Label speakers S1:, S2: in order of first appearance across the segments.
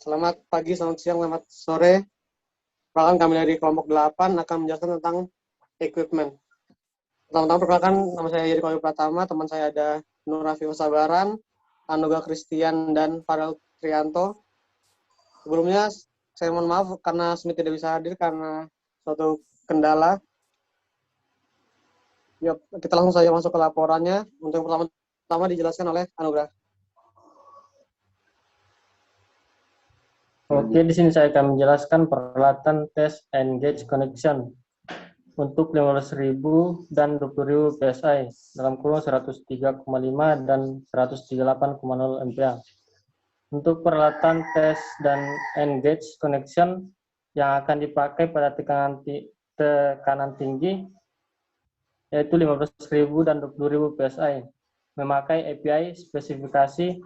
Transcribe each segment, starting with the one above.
S1: Selamat pagi, selamat siang, selamat sore. Perkenalkan kami dari kelompok 8 akan menjelaskan tentang equipment. Pertama-tama perkenalkan, nama saya Yeri Kolil Pratama, teman saya ada Nur Rafi Sabaran, Anuga Christian, dan Farel Trianto. Sebelumnya, saya mohon maaf karena Smith tidak bisa hadir karena suatu kendala. Ya, kita langsung saja masuk ke laporannya. Untuk yang pertama dijelaskan oleh Anugrah.
S2: Oke, di sini saya akan menjelaskan peralatan test and gauge connection untuk 15.000 dan 20.000 PSI dalam kurung 103,5 dan 138,0 ampere. Untuk peralatan test dan gauge connection yang akan dipakai pada tekanan tinggi yaitu 15.000 dan 20.000 PSI, memakai API spesifikasi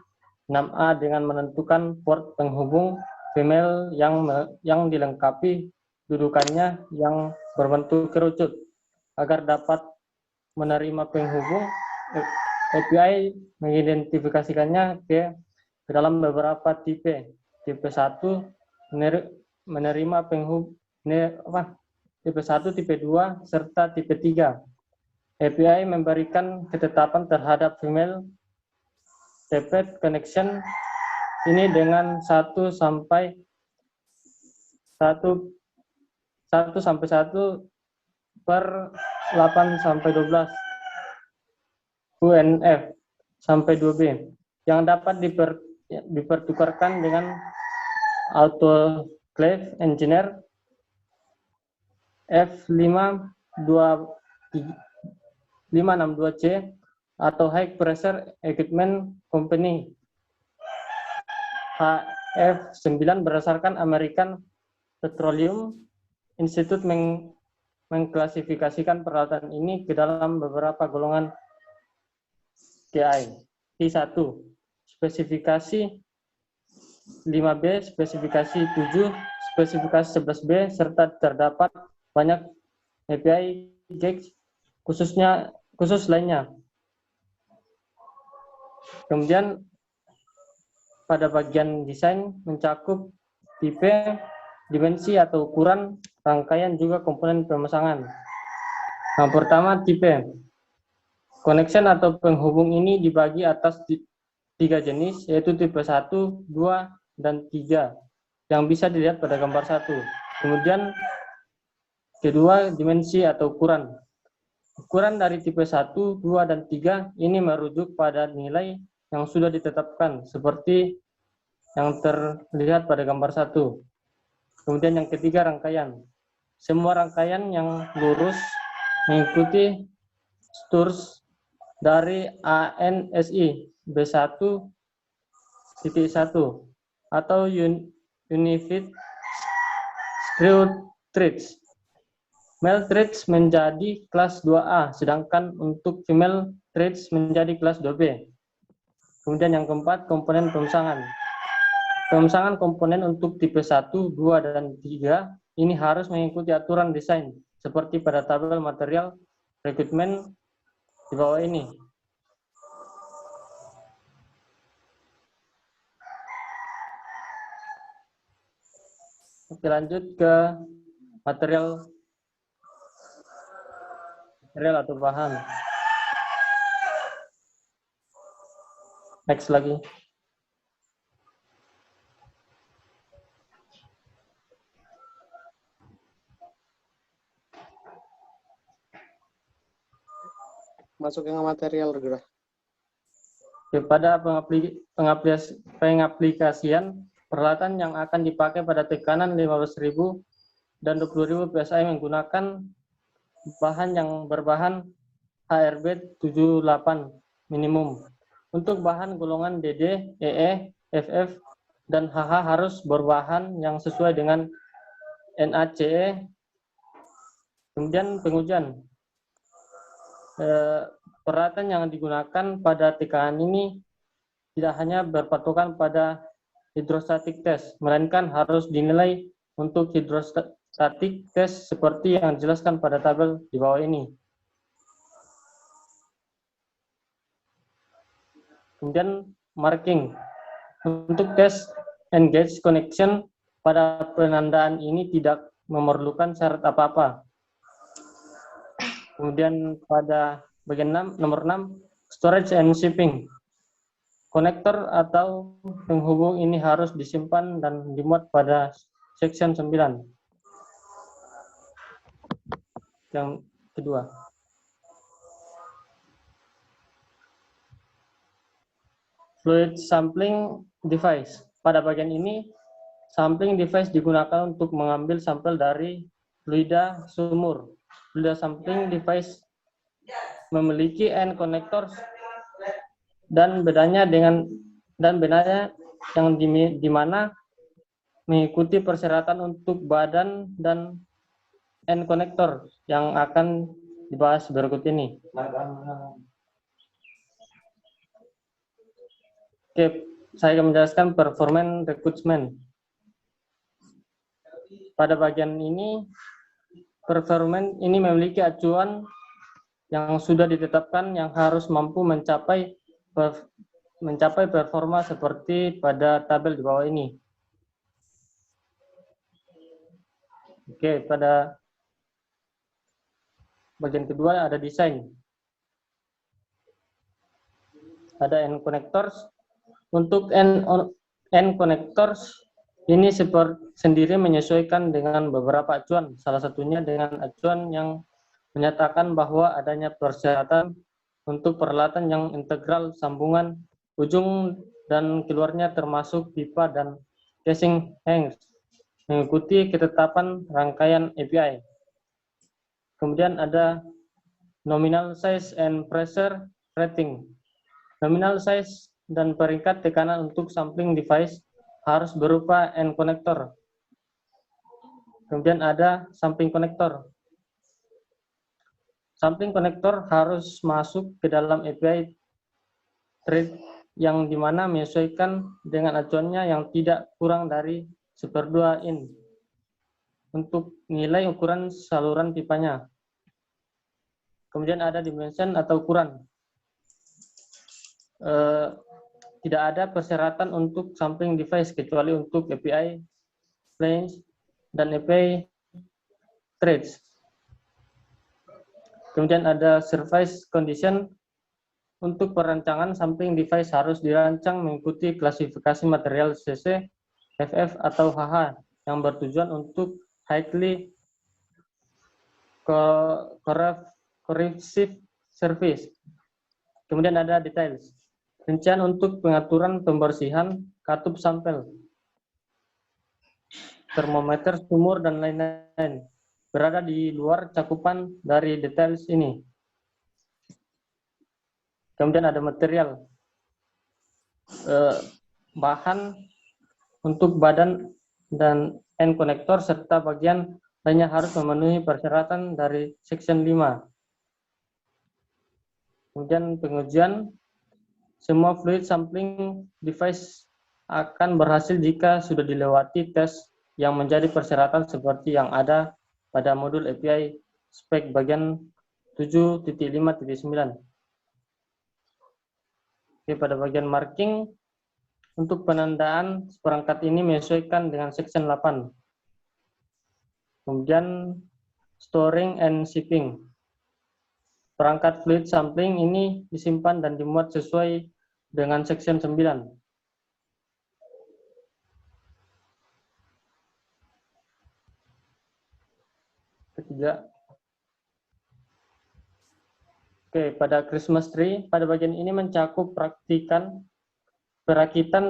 S2: 6A dengan menentukan port penghubung female yang dilengkapi dudukannya yang berbentuk kerucut. Agar dapat menerima penghubung, API mengidentifikasikannya ke dalam beberapa tipe. Tipe 1 menerima penghubung tipe 1, tipe 2, serta tipe 3. API memberikan ketetapan terhadap female TPET connection ini dengan 1 sampai 1 per 8 sampai 12 UNF sampai 2B yang dapat dipertukarkan dengan autoclave engineer F562C atau high pressure equipment company HF9 berdasarkan American Petroleum Institute mengklasifikasikan peralatan ini ke dalam beberapa golongan KI. T1, spesifikasi 5B, spesifikasi 7, spesifikasi 11B, serta terdapat banyak API gauge khusus lainnya. Kemudian pada bagian desain mencakup tipe, dimensi atau ukuran, rangkaian juga komponen pemasangan. Yang pertama tipe. Connection atau penghubung ini dibagi atas 3 jenis, yaitu tipe 1, 2, dan 3, yang bisa dilihat pada gambar 1. Kemudian kedua, dimensi atau ukuran. Ukuran dari tipe 1, 2, dan 3 ini merujuk pada nilai yang sudah ditetapkan, seperti yang terlihat pada gambar 1. Kemudian yang ketiga, rangkaian. Semua rangkaian yang lurus mengikuti STURS dari ANSI B1.1 atau Unified Screw Threads. Male threads menjadi kelas 2A, sedangkan untuk female threads menjadi kelas 2B. Kemudian yang keempat, komponen pemasangan. Pemasangan komponen untuk tipe 1, 2, dan 3 ini harus mengikuti aturan desain, seperti pada tabel material requirement di bawah ini. Oke, lanjut ke material atau bahan. Next lagi.
S1: Masuk ke material, Gerah.
S2: Pada pengaplikasian peralatan yang akan dipakai pada tekanan 15.000 dan 20.000 PSI menggunakan bahan yang berbahan HRB 78 minimum. Untuk bahan golongan DD, EE, FF, dan HH harus berbahan yang sesuai dengan NaCe. Kemudian pengujian. Peralatan yang digunakan pada tekanan ini tidak hanya berpatokan pada hidrostatik test, melainkan harus dinilai untuk hidrostatik test seperti yang dijelaskan pada tabel di bawah ini. Kemudian marking. Untuk tes engage connection pada penandaan ini tidak memerlukan syarat apa-apa. Kemudian pada bagian nomor 6, storage and shipping. Konektor atau penghubung ini harus disimpan dan dimuat pada section 9. Yang kedua. Fluid sampling device. Pada bagian ini, sampling device digunakan untuk mengambil sampel dari fluida sumur. Fluida sampling device memiliki end connectors dan bedanya yang di mana mengikuti persyaratan untuk badan dan end connector yang akan dibahas berikut ini. Oke, saya akan menjelaskan performance recruitment. Pada bagian ini, performance ini memiliki acuan yang sudah ditetapkan yang harus mampu mencapai performa seperti pada tabel di bawah ini. Oke, pada bagian kedua ada desain. Ada end connectors. Untuk end connectors ini sendiri menyesuaikan dengan beberapa acuan. Salah satunya dengan acuan yang menyatakan bahwa adanya persyaratan untuk peralatan yang integral sambungan ujung dan keluarnya termasuk pipa dan casing hangs mengikuti ketetapan rangkaian API. Kemudian ada nominal size and pressure rating. Nominal size dan peringkat tekanan untuk sampling device harus berupa end connector. Kemudian ada sampling connector. Sampling connector harus masuk ke dalam API thread yang dimana menyesuaikan dengan acuannya yang tidak kurang dari 1/2 in untuk nilai ukuran saluran pipanya. Kemudian ada dimension atau ukuran. Tidak ada persyaratan untuk sampling device kecuali untuk API planes dan API threads. Kemudian ada service condition. Untuk perancangan sampling device harus dirancang mengikuti klasifikasi material CC, FF, atau HH yang bertujuan untuk highly corrosive surface. Kemudian ada details. Rincian untuk pengaturan pembersihan katup sampel, termometer sumur, dan lain-lain berada di luar cakupan dari details ini. Kemudian ada material, bahan untuk badan dan end connector serta bagian lainnya harus memenuhi persyaratan dari section 5. Kemudian pengujian, semua fluid sampling device akan berhasil jika sudah dilewati tes yang menjadi persyaratan seperti yang ada pada modul API spek bagian 7.5.9. Oke, pada bagian marking, untuk penandaan perangkat ini menyesuaikan dengan section 8. Kemudian storing and shipping. Perangkat fluid sampling ini disimpan dan dimuat sesuai dengan section 9. Ketiga. Oke, pada Christmas tree, pada bagian ini mencakup perakitan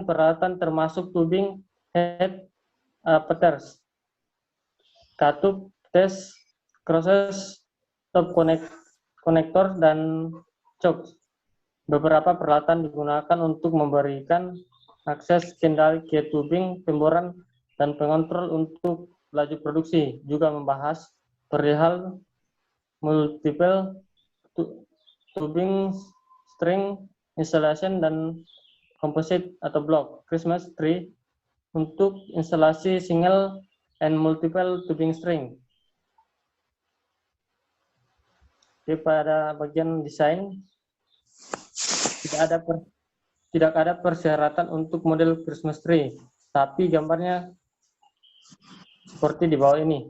S2: peralatan termasuk tubing, head, peters, katup, tes, crosses, top konektor, dan chokes. Beberapa peralatan digunakan untuk memberikan akses kendali ke tubing, pemboran, dan pengontrol untuk laju produksi. Juga membahas perihal multiple tubing, string, installation, dan composite atau block Christmas tree untuk instalasi single and multiple tubing string. Oke, pada bagian desain tidak ada persyaratan untuk model Christmas tree. tapi gambarnya seperti di bawah ini.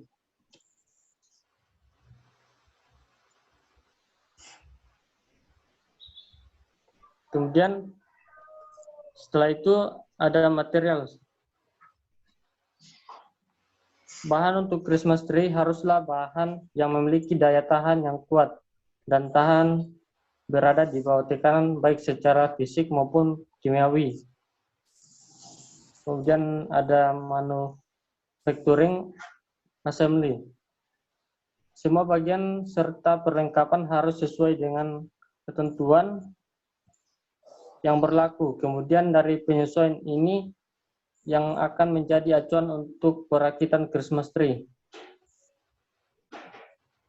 S2: Kemudian setelah itu ada material. Bahan untuk Christmas tree haruslah bahan yang memiliki daya tahan yang kuat dan tahan berada di bawah tekanan baik secara fisik maupun kimiawi. Kemudian ada manufacturing assembly. Semua bagian serta perlengkapan harus sesuai dengan ketentuan yang berlaku. Kemudian dari penyesuaian ini yang akan menjadi acuan untuk perakitan Christmas tree.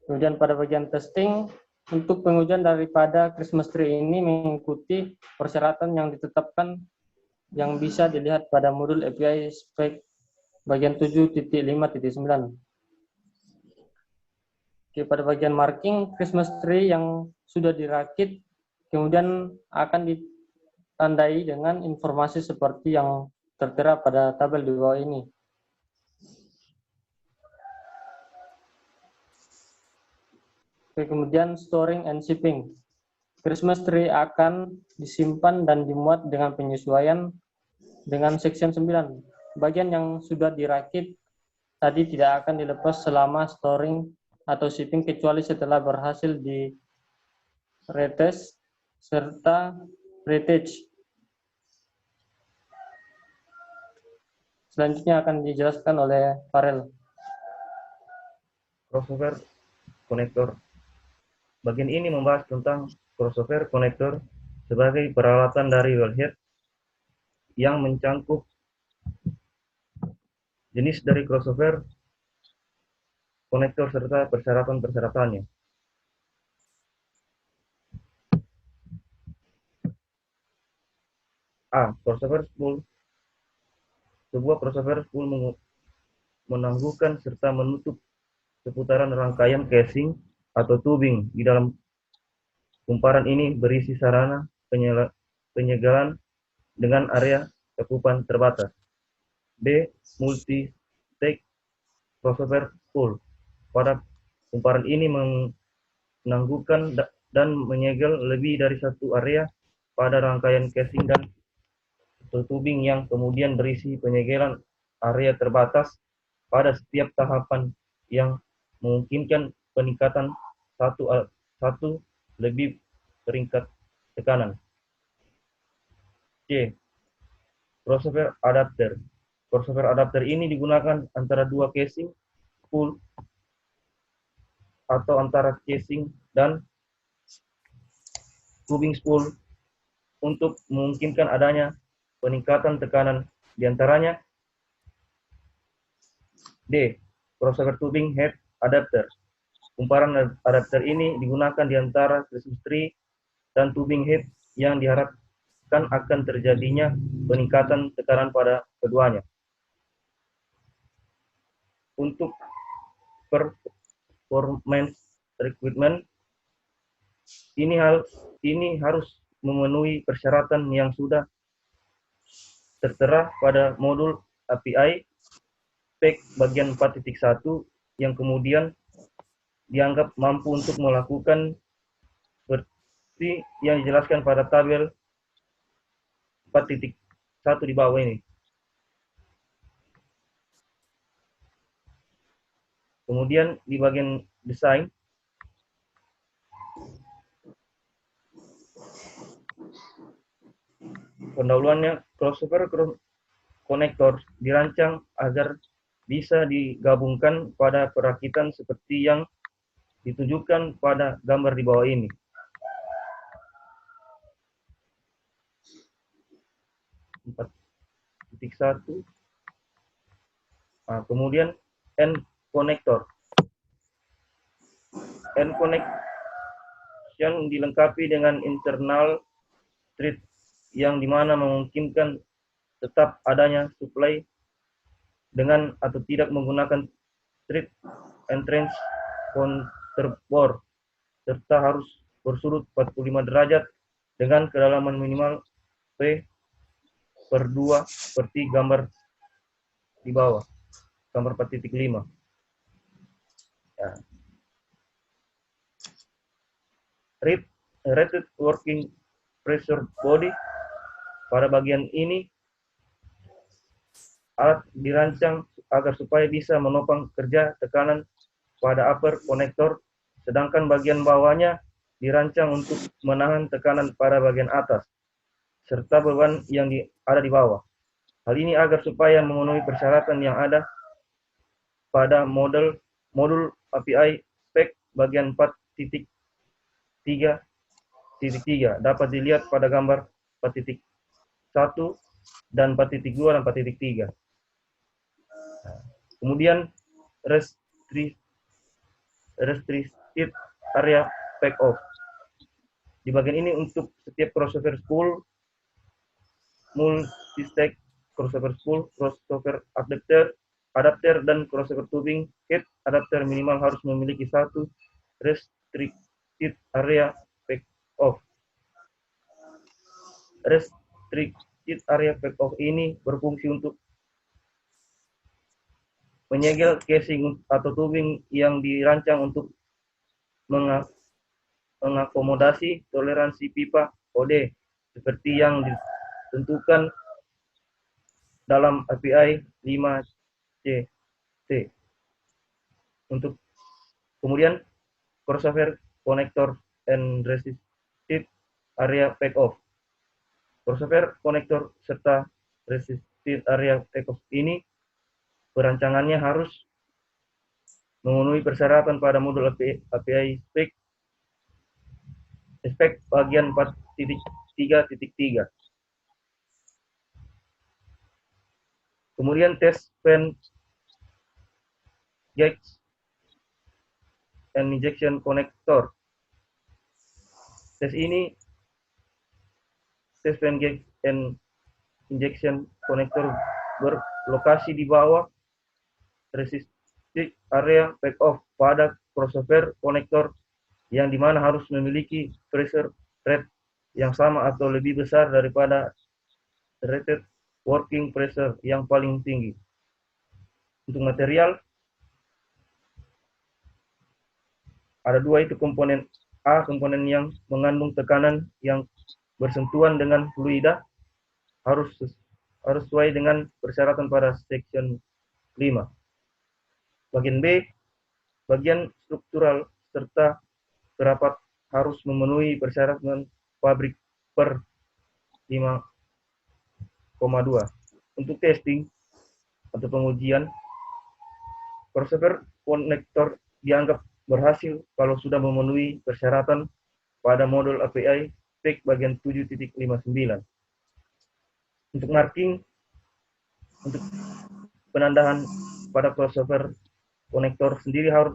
S2: Kemudian pada bagian testing, untuk pengujian daripada Christmas tree ini mengikuti persyaratan yang ditetapkan yang bisa dilihat pada modul API spek bagian 7.5.9. Oke, pada bagian marking Christmas tree yang sudah dirakit kemudian akan ditandai dengan informasi seperti yang tertera pada tabel di bawah ini. Oke, kemudian storing and shipping. Christmas tree akan disimpan dan dimuat dengan penyesuaian dengan section 9. Bagian yang sudah dirakit tadi tidak akan dilepas selama storing atau shipping kecuali setelah berhasil di retest serta retouch. Selanjutnya akan dijelaskan oleh Farel.
S3: Crossover connector. Bagian ini membahas tentang crossover connector sebagai peralatan dari wellhead yang mencangkup jenis dari crossover konektor serta persyaratan-persyaratannya. A. Crossover spool. Sebuah crossover spool menangguhkan serta menutup seputaran rangkaian casing atau tubing. Di dalam kumparan ini berisi sarana penyegalan dengan area cakupan terbatas. B. Multi-stage crossover spool. Pada kumparan ini menangguhkan dan menyegel lebih dari satu area pada rangkaian casing dan tubing yang kemudian berisi penyegelan area terbatas pada setiap tahapan yang memungkinkan peningkatan satu lebih peringkat tekanan. C. Crossover adapter. Crossover adapter ini digunakan antara dua casing spool atau antara casing dan tubing spool untuk memungkinkan adanya peningkatan tekanan di antaranya. D. Crossover tubing head adapter. Kumparan adapter ini digunakan di antara Christmas tree dan tubing head yang diharapkan akan terjadinya peningkatan tekanan pada keduanya. Untuk performance requirement ini harus memenuhi persyaratan yang sudah tertera pada modul API spek bagian 4.1 yang kemudian dianggap mampu untuk melakukan seperti yang dijelaskan pada tabel 4.1 di bawah ini. Kemudian di bagian desain, pendahuluannya crossover konektor dirancang agar bisa digabungkan pada perakitan seperti yang ditunjukkan pada gambar di bawah ini. Nah, kemudian end connector. End connection dilengkapi dengan internal thread yang dimana memungkinkan tetap adanya supply dengan atau tidak menggunakan thread entrance counterbore serta harus bersudut 45 derajat dengan kedalaman minimal P/2 seperti gambar di bawah, gambar 4.5. Ya. Rated working pressure body. Pada bagian ini, alat dirancang agar supaya bisa menopang kerja tekanan pada upper konektor, sedangkan bagian bawahnya dirancang untuk menahan tekanan pada bagian atas, serta beban yang ada di bawah. Hal ini agar supaya memenuhi persyaratan yang ada pada modul API spek bagian 4.3.3 dapat dilihat pada gambar 4.1 dan 4.2 dan 4.3. Kemudian restricted area back off. Di bagian ini untuk setiap crossover spool, multi-stack crossover spool, crossover adapter dan crossover tubing head adapter minimal harus memiliki satu restricted area back off. Restricted area back off ini berfungsi untuk menyegel casing atau tubing yang dirancang untuk mengakomodasi toleransi pipa OD seperti yang ditentukan dalam API 5CT. Untuk kemudian crossover connector and resisted area back off. Crossover connector serta resisted area back off ini perancangannya harus memenuhi persyaratan pada modul API spek bagian 4.3.3. Kemudian tes fan gauge and injection connector. Tes fan gauge and injection connector berlokasi di bawah resisted area back off pada crossover connector yang dimana harus memiliki pressure rate yang sama atau lebih besar daripada rated working pressure yang paling tinggi. Untuk material, ada dua, itu komponen A, komponen yang mengandung tekanan yang bersentuhan dengan fluida, harus sesuai dengan persyaratan pada section 5. Bagian B, bagian struktural serta kerapat harus memenuhi persyaratan pabrik per 5,2. Untuk testing atau pengujian, crossover connector dianggap berhasil kalau sudah memenuhi persyaratan pada modul API spek bagian 7.59. Untuk marking, untuk penandaan pada crossover konektor sendiri harus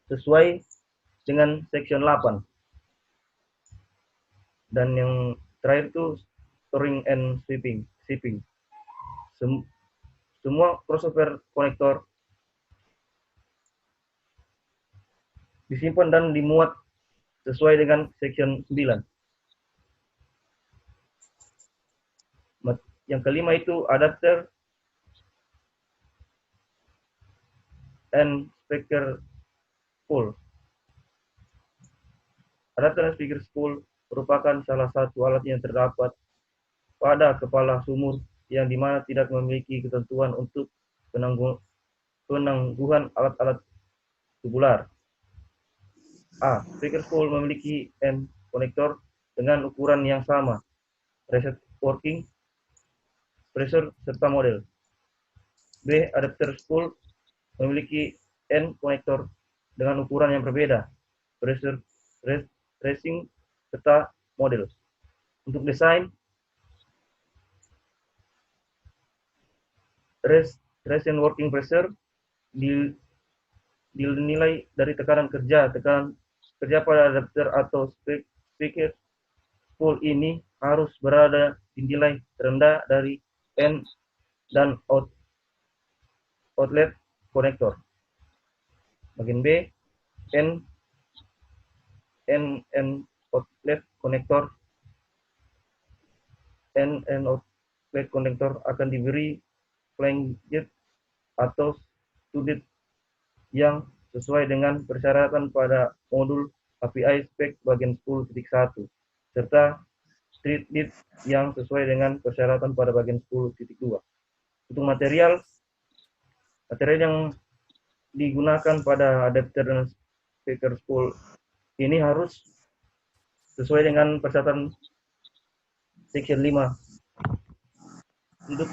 S3: sesuai dengan section 8. Dan yang terakhir itu storing and shipping. Semua crossover konektor disimpan dan dimuat sesuai dengan section 9. Yang kelima itu adapter and speaker spool. Adapter dan speaker spool merupakan salah satu alat yang terdapat pada kepala sumur yang dimana tidak memiliki ketentuan untuk penangguhan alat-alat tubular. A. Speaker spool memiliki N konektor dengan ukuran yang sama, reset working pressure serta model. B. Adapter spool memiliki N konektor dengan ukuran yang berbeda, pressure, racing, serta model. Untuk desain, recent working pressure dinilai dari tekanan kerja pada adapter atau speaker spool ini harus berada di nilai terendah dari N dan outlet konektor. Bagian B, N outlet konektor. N outlet konektor akan diberi flange atau student yang sesuai dengan persyaratan pada modul API spek bagian 10.1 serta street lead yang sesuai dengan persyaratan pada bagian 10.2. Untuk material yang digunakan pada adapter dan speaker spool ini harus sesuai dengan persyaratan section 5. Untuk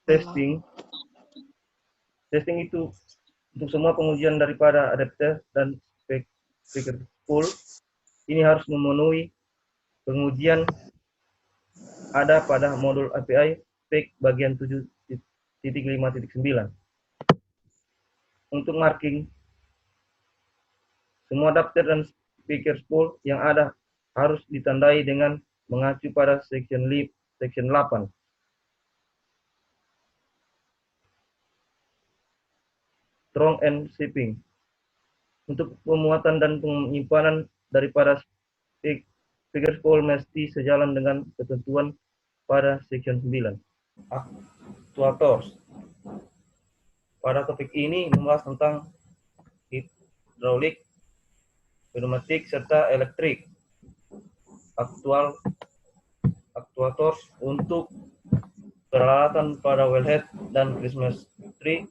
S3: testing itu untuk semua pengujian daripada adapter dan speaker spool ini harus memenuhi pengujian ada pada modul API spek bagian 7.5.9. Untuk marking, semua adapter dan speaker spool yang ada harus ditandai dengan mengacu pada section 8. Strong and shipping. Untuk pemuatan dan penyimpanan daripada speaker spool mesti sejalan dengan ketentuan pada section 9. Actuators. Pada topik ini membahas tentang hidrolik, pneumatik, serta elektrik. Actuators untuk peralatan pada wellhead dan Christmas tree.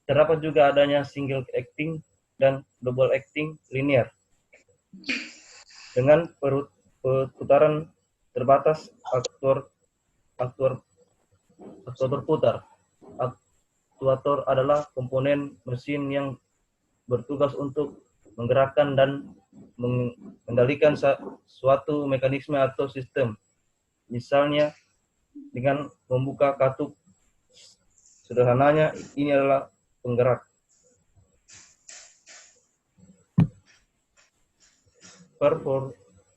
S3: Terdapat juga adanya single acting dan double acting linear dengan putaran terbatas aktuator putar. Aktuator adalah komponen mesin yang bertugas untuk menggerakkan dan mengendalikan suatu mekanisme atau sistem. Misalnya dengan membuka katup. Sederhananya ini adalah penggerak.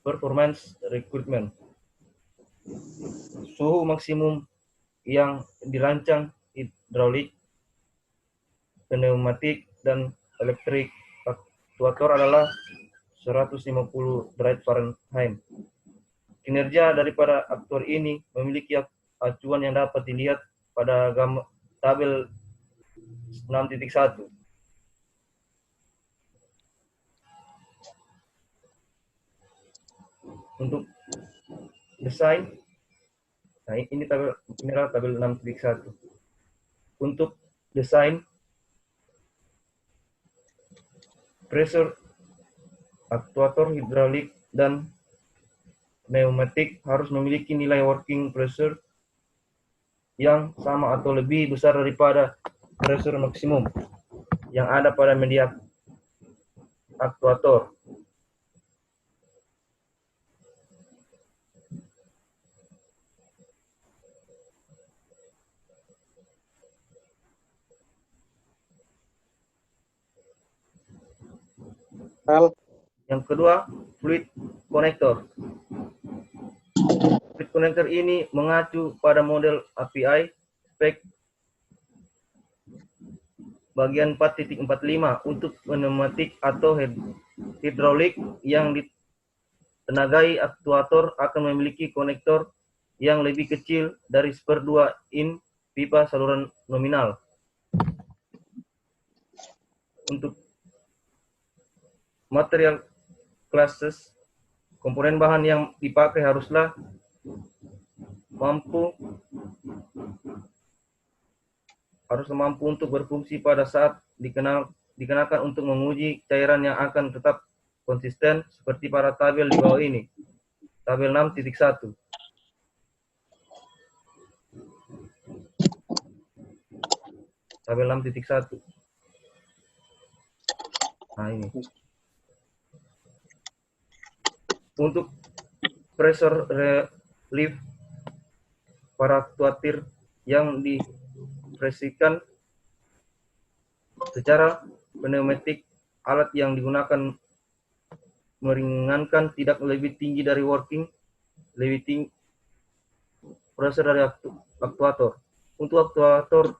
S3: Performance requirement. Suhu maksimum yang dirancang hidrolik, pneumatik, dan elektrik aktuator adalah 150 derajat Fahrenheit. Kinerja daripada aktuator ini memiliki acuan yang dapat dilihat pada tabel 6.1. Untuk desain, nah ini adalah tabel 6.1. Untuk desain, pressure aktuator hidrolik dan pneumatik harus memiliki nilai working pressure yang sama atau lebih besar daripada pressure maksimum yang ada pada media aktuator. Yang kedua, fluid connector. Fluid connector ini mengacu pada model API spek bagian 4.45 untuk pneumatik atau hidrolik yang ditenagai aktuator akan memiliki konektor yang lebih kecil dari 1/2 in pipa saluran nominal. Untuk material classes, komponen bahan yang dipakai haruslah mampu untuk berfungsi pada saat dikenakan untuk menguji cairan yang akan tetap konsisten seperti pada tabel di bawah ini. Tabel 6.1. Tabel 6.1. Nah ini. Untuk pressure relief para aktuator yang dipresikan secara pneumatik, alat yang digunakan meringankan tidak lebih tinggi dari lebih tinggi pressure dari aktuator. Untuk aktuator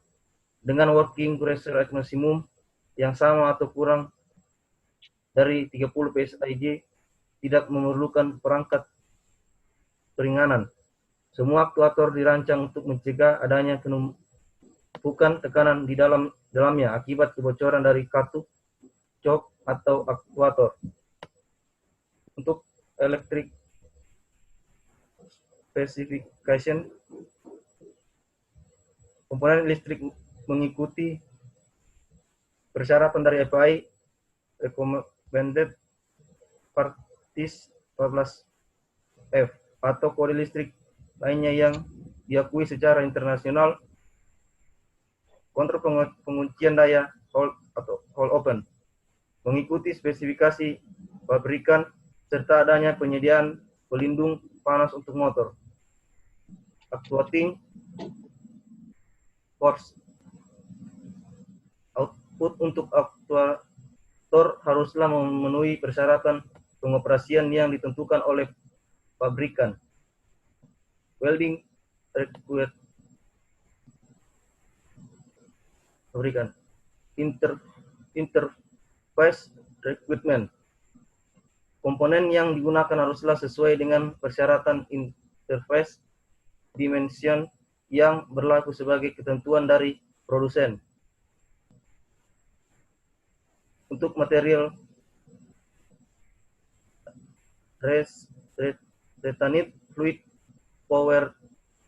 S3: dengan working pressure maksimum yang sama atau kurang dari 30 psij tidak memerlukan perangkat peringanan. Semua aktuator dirancang untuk mencegah adanya penumpukan tekanan di dalamnya akibat kebocoran dari katup, cok, atau aktuator. Untuk electric specification, komponen listrik mengikuti persyaratan dari API Recommended Practice 14F atau kode listrik lainnya yang diakui secara internasional. Kontrol penguncian daya whole open mengikuti spesifikasi pabrikan serta adanya penyediaan pelindung panas untuk motor. Actuating force, output untuk aktuator haruslah memenuhi persyaratan pengoperasian yang ditentukan oleh pabrikan. Welding required pabrikan. Interface requirement. Komponen yang digunakan haruslah sesuai dengan persyaratan interface dimension yang berlaku sebagai ketentuan dari produsen. Untuk material retentive fluid power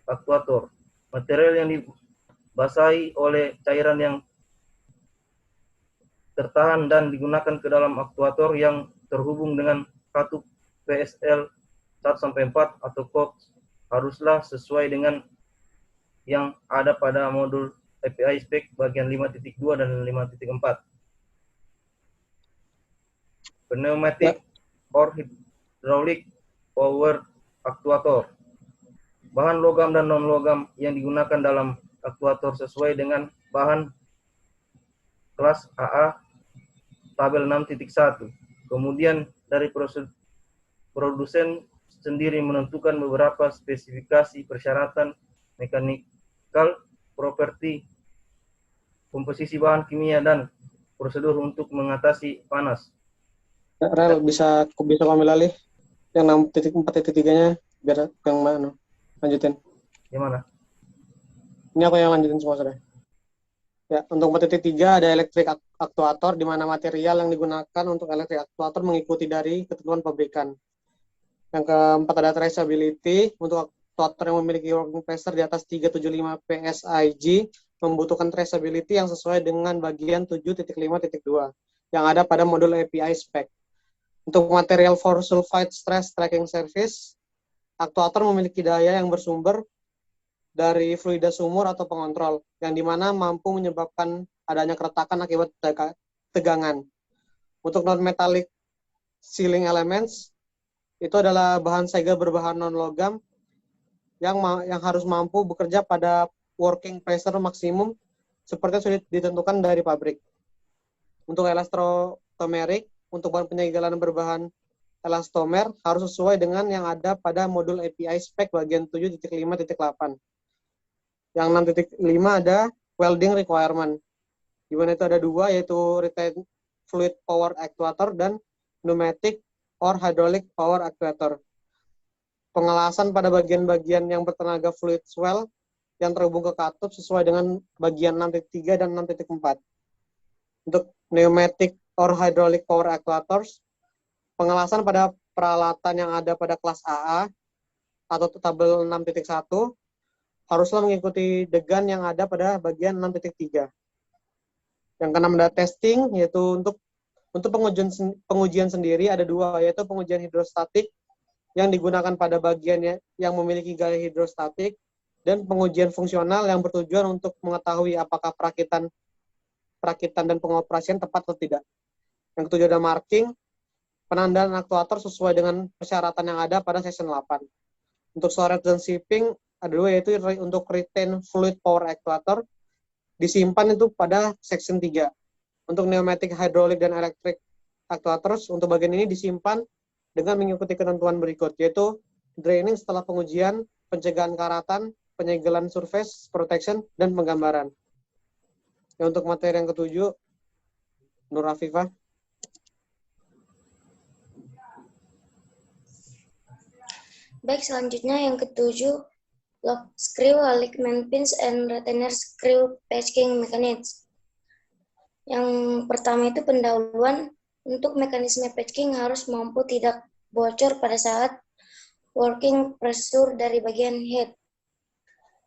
S3: actuator, material yang dibasahi oleh cairan yang tertahan dan digunakan ke dalam aktuator yang terhubung dengan katup PSL 1-4 atau COX haruslah sesuai dengan yang ada pada modul API spek bagian 5.2 dan 5.4. Pneumatic or hydraulic power actuator. Bahan logam dan non-logam yang digunakan dalam aktuator sesuai dengan bahan kelas AA tabel 6.1. Kemudian dari produsen sendiri menentukan beberapa spesifikasi persyaratan mechanical property, komposisi bahan kimia, dan prosedur untuk mengatasi panas.
S1: Rel, bisa kami alih yang 6.4.3-nya biar yang mana? Lanjutin.
S3: Gimana?
S1: Ini aku yang lanjutin semua sudah. Ya, untuk 4.3 ada elektrik aktuator di mana material yang digunakan untuk elektrik aktuator mengikuti dari ketentuan pabrikan. Yang keempat ada traceability. Untuk aktuator yang memiliki working pressure di atas 375 PSIG membutuhkan traceability yang sesuai dengan bagian 7.5.2 yang ada pada modul API spec. Untuk material for sulfide stress tracking service, aktuator memiliki daya yang bersumber dari fluida sumur atau pengontrol, yang dimana mampu menyebabkan adanya keretakan akibat tegangan. Untuk non-metallic sealing elements, itu adalah bahan segel berbahan non-logam yang harus mampu bekerja pada working pressure maksimum seperti yang sudah ditentukan dari pabrik. Untuk elastomeric, untuk bahan penyegelan berbahan elastomer harus sesuai dengan yang ada pada modul API spec bagian 7.5.8. Yang 6.5 ada welding requirement, di mana itu ada dua, yaitu retained fluid power actuator dan pneumatic or hydraulic power actuator. Pengelasan pada bagian-bagian yang bertenaga fluid swell yang terhubung ke katup sesuai dengan bagian 6.3 dan 6.4. Untuk pneumatic or hydraulic power actuators, pengelasan pada peralatan yang ada pada kelas AA atau tabel 6.1 haruslah mengikuti degan yang ada pada bagian 6.3. Yang keenam ada testing, yaitu untuk pengujian sendiri ada dua, yaitu pengujian hidrostatik yang digunakan pada bagian yang memiliki gaya hidrostatik dan pengujian fungsional yang bertujuan untuk mengetahui apakah perakitan dan pengoperasian tepat atau tidak. Yang ketujuh ada marking, penandaan aktuator sesuai dengan persyaratan yang ada pada section 8. Untuk storage dan shipping ada dua, yaitu untuk retain fluid power actuator disimpan itu pada section 3. Untuk pneumatic, hydraulic, dan electric actuators untuk bagian ini disimpan dengan mengikuti ketentuan berikut, yaitu draining setelah pengujian, pencegahan karatan, penyegelan surface protection, dan penggambaran. Ya, untuk materi yang ketujuh, Nur Afifah.
S4: Baik, selanjutnya yang ketujuh, lock screw, alignment pins, and retainer screw patching mechanism. Yang pertama itu pendahuluan. Untuk mekanisme patching harus mampu tidak bocor pada saat working pressure dari bagian head.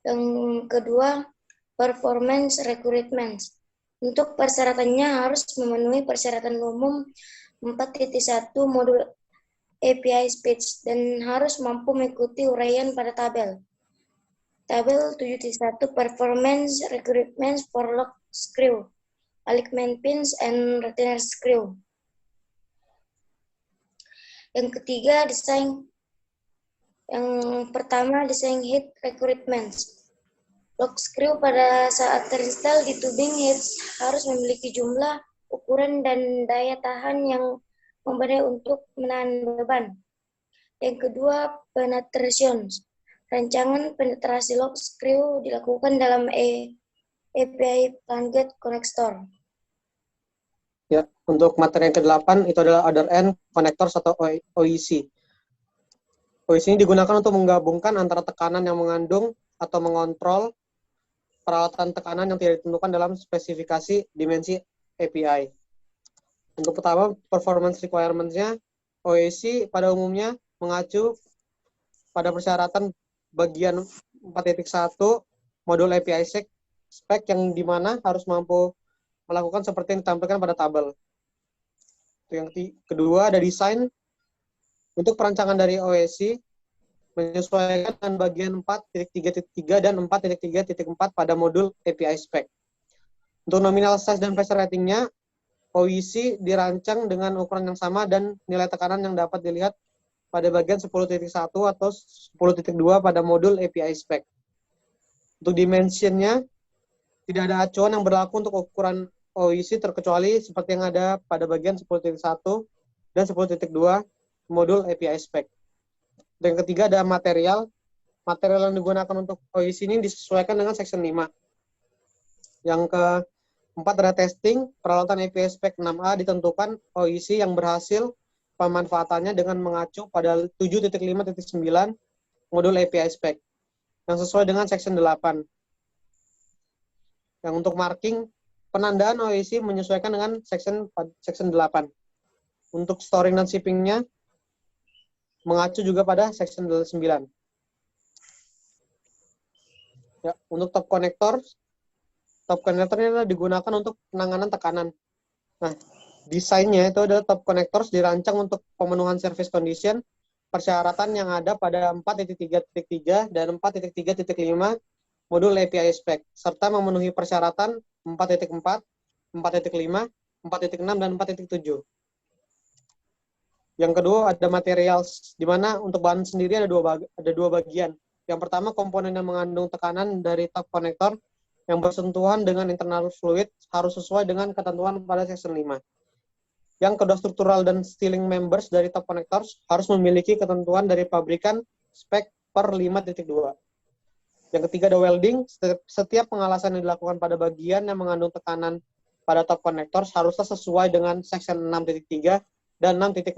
S4: Yang kedua, performance requirements. Untuk persyaratannya harus memenuhi persyaratan umum 4.1 modul API speech dan harus mampu mengikuti uraian pada tabel. Tabel 7.1 performance requirements for lock screw, alignment pins, and retainer screw. Yang ketiga, desain. Yang pertama, desain head requirements. Lock screw pada saat terinstall di tubing heads harus memiliki jumlah, ukuran, dan daya tahan yang memadai untuk menahan beban. Yang kedua, penetration. Rancangan penetrasi lock screw dilakukan dalam API plunget connector.
S1: Ya, untuk materi yang ke-8 itu adalah other end connectors atau OEC. OEC ini digunakan untuk menggabungkan antara tekanan yang mengandung atau mengontrol peralatan tekanan yang tidak ditentukan dalam spesifikasi dimensi API. Untuk pertama, performance requirements-nya, OEC pada umumnya mengacu pada persyaratan bagian 4.1 modul API spec yang dimana harus mampu melakukan seperti yang ditampilkan pada tabel. Yang kedua, ada desain. Untuk perancangan dari OEC menyesuaikan dengan bagian 4.3.3 dan 4.3.4 pada modul API spec. Untuk nominal size dan pressure rating-nya, OEC dirancang dengan ukuran yang sama dan nilai tekanan yang dapat dilihat pada bagian 10.1 atau 10.2 pada modul API spec. Untuk dimensionnya, tidak ada acuan yang berlaku untuk ukuran OEC terkecuali seperti yang ada pada bagian 10.1 dan 10.2 modul API spec. Dan yang ketiga ada material. Material yang digunakan untuk OEC ini disesuaikan dengan section 5. Yang keempat ada testing. Peralatan API spec 6A ditentukan OEC yang berhasil pemanfaatannya dengan mengacu pada 7.5.9 modul API spec yang sesuai dengan section 8. Yang untuk marking, penandaan OEC menyesuaikan dengan section 8. Untuk storing dan shipping-nya mengacu juga pada section 9. Ya, untuk top connector ini adalah digunakan untuk penanganan tekanan. Nah, desainnya itu adalah top connectors dirancang untuk pemenuhan service condition, persyaratan yang ada pada 4.3.3 dan 4.3.5 modul API spec, serta memenuhi persyaratan 4.4, 4.5, 4.6, dan 4.7. Yang kedua ada materials, di mana untuk bahan sendiri ada dua bagian. Yang pertama, komponen yang mengandung tekanan dari top connector yang bersentuhan dengan internal fluid harus sesuai dengan ketentuan pada section 5. Yang kedua, struktural dan sealing members dari top connectors harus memiliki ketentuan dari pabrikan spek per 5.2. Yang ketiga ada welding. Setiap pengalasan yang dilakukan pada bagian yang mengandung tekanan pada top connectors haruslah sesuai dengan section 6.3 dan 6.4.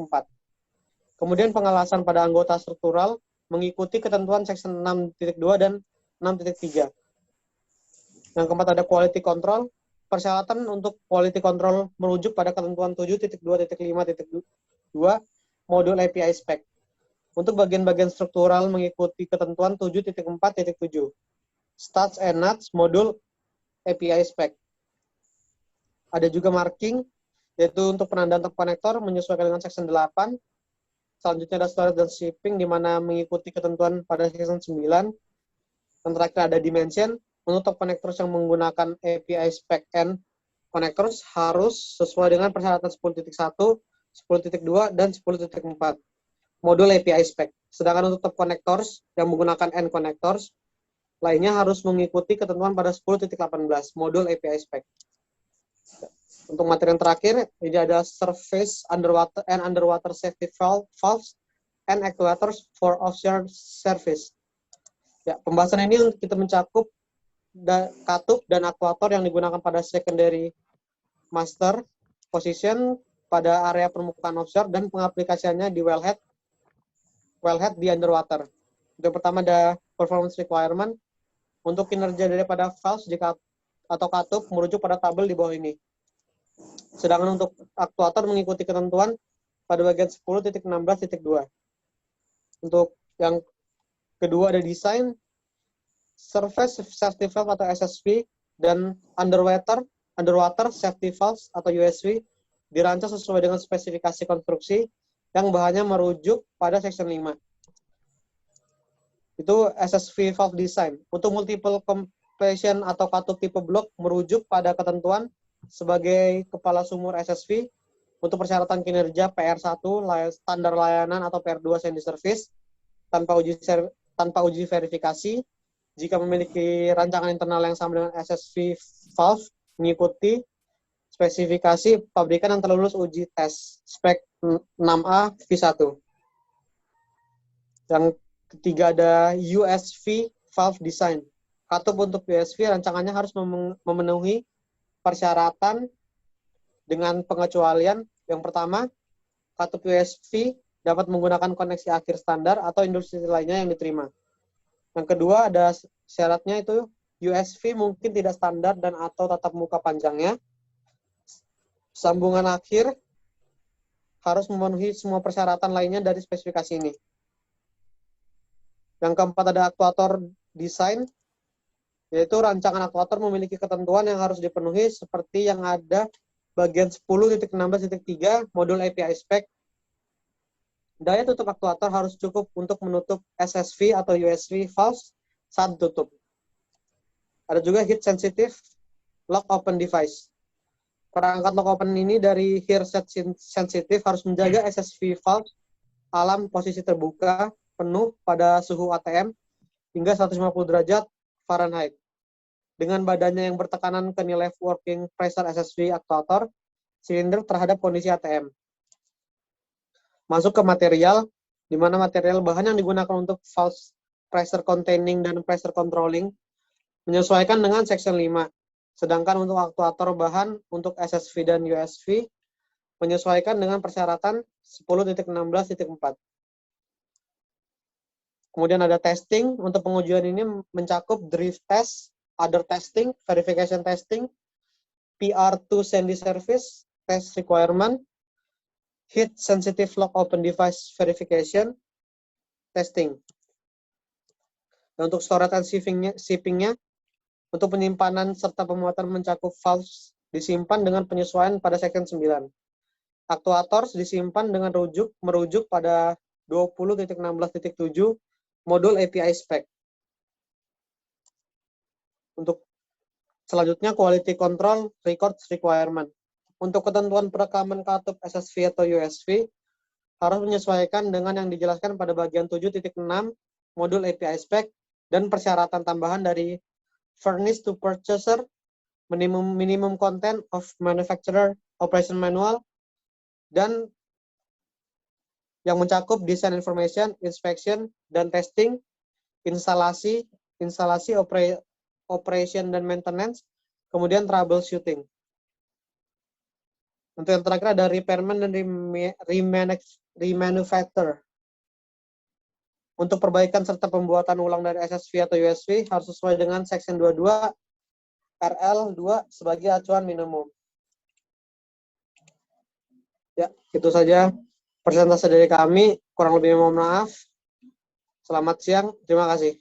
S1: Kemudian pengalasan pada anggota struktural mengikuti ketentuan section 6.2 dan 6.3. Yang keempat ada quality control. Persyaratan untuk quality control merujuk pada ketentuan 7.2.5.2 modul API spec. Untuk bagian-bagian struktural mengikuti ketentuan 7.4.7. Studs and nuts modul API spec. Ada juga marking, yaitu untuk penandaan top connector menyesuaikan dengan section 8. Selanjutnya ada storage dan shipping, di mana mengikuti ketentuan pada section 9. Yang terakhir ada dimension. Untuk top connectors yang menggunakan API spec N connectors harus sesuai dengan persyaratan 10.1, 10.2, dan 10.4 modul API spec. Sedangkan untuk top connectors yang menggunakan N connectors lainnya harus mengikuti ketentuan pada 10.18 modul API spec. Untuk materi yang terakhir, ini ada surface underwater and underwater safety valves and actuators for offshore service. Ya, pembahasan ini kita mencakup katup dan akuator yang digunakan pada secondary master position pada area permukaan offshore dan pengaplikasiannya di wellhead di underwater. Yang pertama ada performance requirement untuk kinerja daripada valves atau katup merujuk pada tabel di bawah ini. Sedangkan untuk aktuator mengikuti ketentuan pada bagian 10.16.2. Untuk yang kedua ada desain, surface safety valve atau SSV, dan underwater safety valves atau USV dirancang sesuai dengan spesifikasi konstruksi yang bahannya merujuk pada section 5. Itu SSV valve design. Untuk multiple completion atau katup tipe blok merujuk pada ketentuan sebagai kepala sumur SSV untuk persyaratan kinerja PR1 standar layanan atau PR2 sandy service tanpa uji verifikasi. Jika memiliki rancangan internal yang sama dengan SSV valve, mengikuti spesifikasi pabrikan yang telah lulus uji tes spek 6A V1. Yang ketiga ada USV valve design. Katup untuk USV rancangannya harus memenuhi persyaratan dengan pengecualian. Yang pertama, katup USV dapat menggunakan koneksi akhir standar atau industri lainnya yang diterima. Yang kedua ada syaratnya itu USV mungkin tidak standar dan atau tatap muka panjangnya. Sambungan akhir harus memenuhi semua persyaratan lainnya dari spesifikasi ini. Yang keempat ada aktuator desain, yaitu rancangan aktuator memiliki ketentuan yang harus dipenuhi seperti yang ada bagian 10.16.3 modul API spec. Daya tutup aktuator harus cukup untuk menutup SSV atau USV valves saat tutup. Ada juga heat sensitive lock open device. Perangkat lock open ini dari heat sensitive harus menjaga SSV valve alam posisi terbuka penuh pada suhu ATM hingga 150 derajat Fahrenheit. Dengan badannya yang bertekanan ke nilai working pressure SSV aktuator silinder terhadap kondisi ATM. Masuk ke material, di mana material bahan yang digunakan untuk valve pressure containing dan pressure controlling menyesuaikan dengan section 5. Sedangkan untuk aktuator bahan untuk SSV dan USV menyesuaikan dengan persyaratan 10.16.4. Kemudian ada testing. Untuk pengujian ini mencakup drift test, other testing, verification testing, PR2 sandy service, test requirement, heat sensitive lock open device verification, testing. Dan untuk storage and shippingnya, untuk penyimpanan serta pemuatan mencakup valves disimpan dengan penyesuaian pada section 9. Actuators disimpan dengan merujuk pada 20.16.7 modul API spec. Untuk selanjutnya quality control records requirement. Untuk ketentuan perekaman katup SSV atau USV harus menyesuaikan dengan yang dijelaskan pada bagian 7.6 modul API spec dan persyaratan tambahan dari furnish to purchaser, minimum content of manufacturer operation manual, dan yang mencakup design information, inspection, dan testing, instalasi operation dan maintenance, kemudian troubleshooting. Untuk yang terakhir ada repairment dan remanufacture. Untuk perbaikan serta pembuatan ulang dari SSV atau USV harus sesuai dengan section 22 RL2 sebagai acuan minimum. Ya, itu saja presentasi dari kami. Kurang lebih mohon maaf. Selamat siang. Terima kasih.